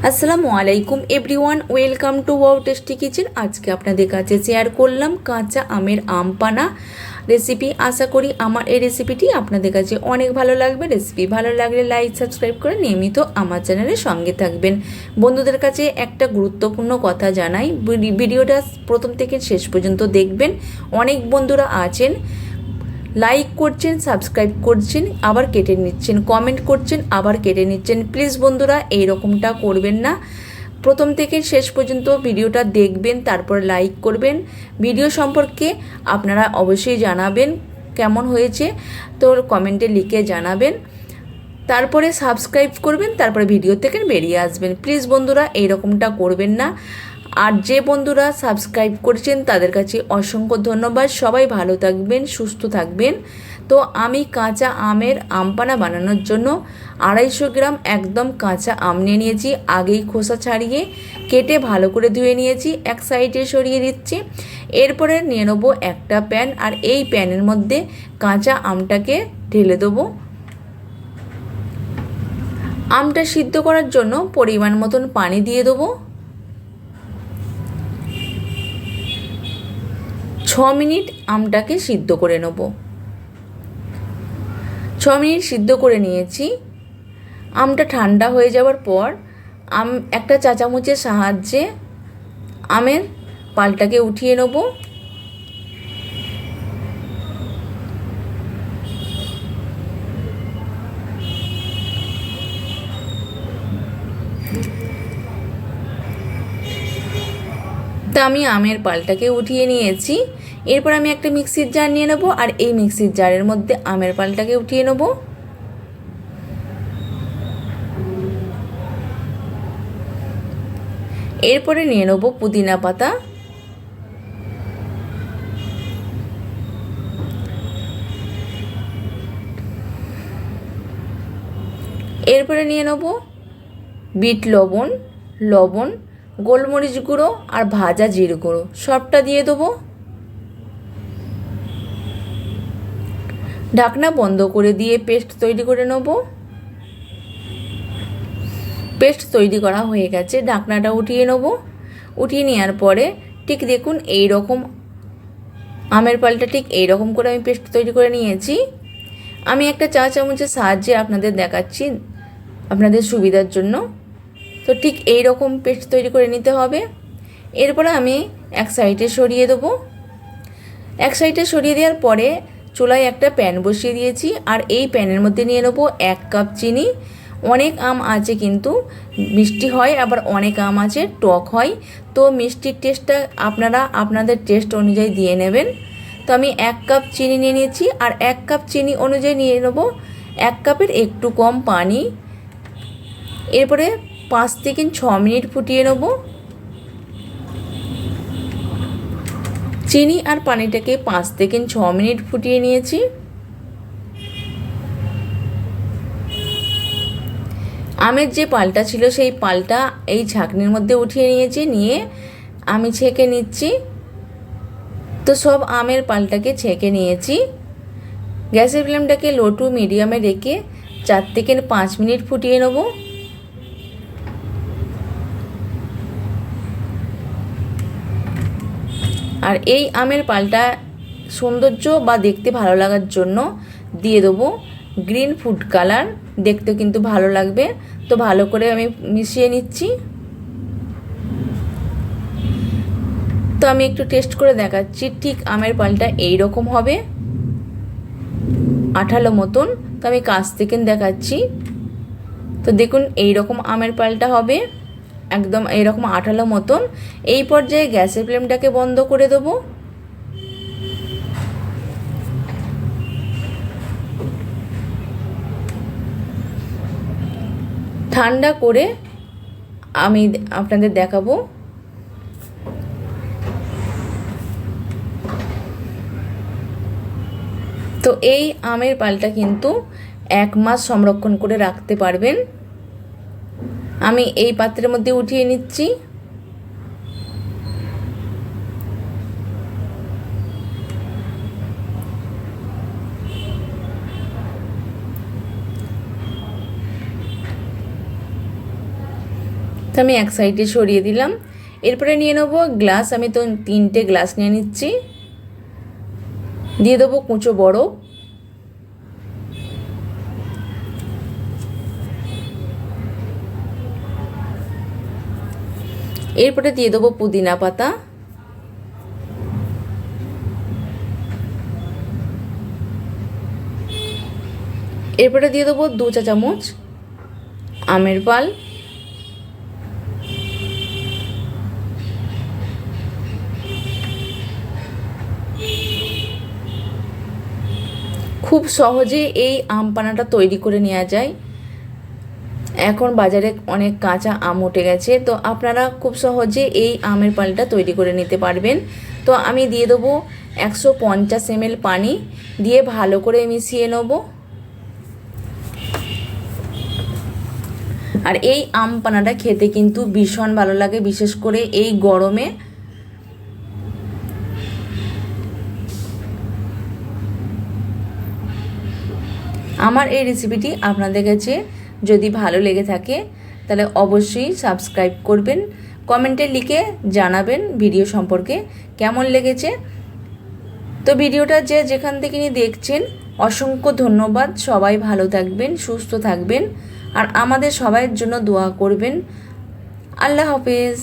আসসালামু আলাইকুম everyone, welcome to wow tasty kitchen. আজকে আপনাদের কাছে শেয়ার করলাম কাঁচা আমের আম পানা রেসিপি। আশা করি আমার এই রেসিপিটি আপনাদের কাছে অনেক ভালো লাগবে। রেসিপি ভালো লাগলে লাইক সাবস্ক্রাইব করে নিয়মিত আমার চ্যানেলের সঙ্গে থাকবেন। বন্ধুদের কাছে একটা গুরুত্বপূর্ণ কথা জানাই, ভিডিওটা প্রথম থেকে শেষ পর্যন্ত দেখবেন। অনেক বন্ধুরা আছেন লাইক করছেন, সাবস্ক্রাইব করছেন, আবার কেটে নিচ্ছেন, কমেন্ট করছেন, আবার কেটে নিচ্ছেন। প্লিজ বন্ধুরা এই রকমটা করবেন না। প্রথম থেকে শেষ পর্যন্ত ভিডিওটা দেখবেন, তারপর লাইক করবেন। ভিডিও সম্পর্কে আপনারা অবশ্যই জানাবেন কেমন হয়েছে, তো কমেন্টে লিখে জানাবেন। তারপরে সাবস্ক্রাইব করবেন, তারপরে ভিডিও থেকে বেরিয়ে আসবেন। প্লিজ বন্ধুরা এই রকমটা করবেন না। আর যে বন্ধুরা সাবস্ক্রাইব করছেন তাদের কাছে অসংখ্য ধন্যবাদ। সবাই ভালো থাকবেন, সুস্থ থাকবেন। তো আমি কাঁচা আমের আমপানা বানানোর জন্য 250 গ্রাম একদম কাঁচা আম নিয়ে নিয়েছি। আগেই খোসা ছাড়িয়ে কেটে ভালো করে ধুয়ে নিয়েছি, এক সাইডে সরিয়ে দিচ্ছি। এরপরে নিয়ে নেবো একটা প্যান, আর এই প্যানের মধ্যে কাঁচা আমটাকে ঢেলে দেবো। আমটা সিদ্ধ করার জন্য পরিমাণ মতন পানি দিয়ে দেবো। 6 মিনিট আমটাকে সিদ্ধ করে নেব। 6 মিনিট সিদ্ধ করে নিয়েছি। আমটা ঠান্ডা হয়ে যাওয়ার পর একটা চা চামচের সাহায্যে আমের পালটাকে উঠিয়ে নেব। তা আমি আমের পালটাকে উঠিয়ে নিয়েছি। এরপর আমি একটা মিক্সির জার নিয়ে নেব, আর এই মিক্সির জারের মধ্যে আমের পালটাকে উঠিয়ে নেব। এরপরে নিয়ে নেব পুদিনা পাতা। এরপরে নিয়ে নেব বিট লবণ, গোলমরিচ গুঁড়ো আর ভাজা জিরে গুঁড়ো, সবটা দিয়ে দেবো। ঢাকনা বন্ধ করে দিয়ে পেস্ট তৈরি করে নেব। পেস্ট তৈরি করা হয়ে গেছে, ঢাকনাটা উঠিয়ে নেব। উঠিয়ে নেওয়ার পরে ঠিক দেখুন এই রকম আমের পালটা ঠিক এই রকম করে আমি পেস্ট তৈরি করে নিয়েছি। আমি একটা চা চামচের সাহায্যে আপনাদের দেখাচ্ছি আপনাদের সুবিধার জন্য। তো ঠিক এই রকম পেস্ট তৈরি করে নিতে হবে। এরপরে আমি এক সাইডে সরিয়ে দেবো। এক সাইডে সরিয়ে দেওয়ার পরে চুলায় একটা প্যান বসিয়ে দিয়েছি, আর এই প্যানের মধ্যে নিয়ে নেবো 1 কাপ চিনি। অনেক আম আছে কিন্তু মিষ্টি হয়, আবার অনেক আম আছে টক হয়। তো মিষ্টির টেস্টটা আপনারা আপনাদের টেস্ট অনুযায়ী দিয়ে নেবেন। তো আমি 1 কাপ চিনি নিয়ে নিয়েছি, আর 1 কাপ চিনি অনুযায়ী নিয়ে নেবো 1 কাপের একটু কম পানি। এরপরে 5 থেকে 6 মিনিট ফুটিয়ে নেব। চিনি আর পানিটাকে 5 থেকে 6 মিনিট ফুটিয়ে নিয়েছি। আমের যে পালটা ছিল সেই পালটা এই ছাঁকনির মধ্যে উঠিয়ে নিয়েছি, নিয়ে আমি ছেঁকে নিচ্ছি। তো সব আমের পালটাকে ছেঁকে নিয়েছি। গ্যাসের ফ্লেমটাকে লো টু মিডিয়ামে রেখে 4 থেকে 5 মিনিট ফুটিয়ে নেব। আর এই আমের পালটা সৌন্দর্য বা দেখতে ভালো লাগার জন্য দিয়ে দেবো গ্রিন ফুড কালার, দেখতে কিন্তু ভালো লাগবে। তো ভালো করে আমি মিশিয়ে নিচ্ছি। তো আমি একটু টেস্ট করে দেখাচ্ছি, ঠিক আমের পালটা এই রকম হবে, আঠালো মতন। তো আমি কাছ থেকে দেখাচ্ছি। তো দেখুন এই রকম আমের পালটা হবে, একদম এইরকম আঠালো মতন। এই পর্যায়ে গ্যাসের ফ্লেমটাকে বন্ধ করে দেবো। ঠান্ডা করে আমি আপনাদের দেখাবো। তো এই আমের পালটা কিন্তু 1 মাস সংরক্ষণ করে রাখতে পারবেন। আমি এই পাত্রের মধ্যে উঠিয়ে নিচ্ছি। তো আমি এক সাইডে সরিয়ে দিলাম। এরপরে নিয়ে নেব গ্লাস, আমি তো 3টে গ্লাস নিয়ে নিচ্ছি। দিয়ে দেবো কুচো বরফ, এরপরে দিয়ে দেবো পুদিনা পাতা, এরপরে দিয়ে দেবো 2 চা চামচ আমের পাল, খুব সহজে এই আম পানাটা তৈরি করে নেওয়া যায়। এখন বাজারে অনেক কাঁচা আম উঠে গেছে, তো আপনারা খুব সহজে এই আমের পানিটা তৈরি করে নিতে পারবেন। তো আমি দিয়ে দেবো 150 ml পানি, দিয়ে ভালো করে মিশিয়ে নেব। আর এই আম পানাটা খেতে কিন্তু ভীষণ ভালো লাগে, বিশেষ করে এই গরমে। আমার এই রেসিপিটি আপনাদের কাছে যদি ভালো লেগে থাকে তাহলে অবশ্যই সাবস্ক্রাইব করবেন, কমেন্টে লিখে জানাবেন ভিডিও সম্পর্কে কেমন লেগেছে। তো ভিডিওটা যেখান থেকে নিয়ে দেখছেন অসংখ্য ধন্যবাদ। সবাই ভালো থাকবেন, সুস্থ থাকবেন, আর আমাদের সবাইয়ের জন্য দোয়া করবেন। আল্লাহ হাফেজ।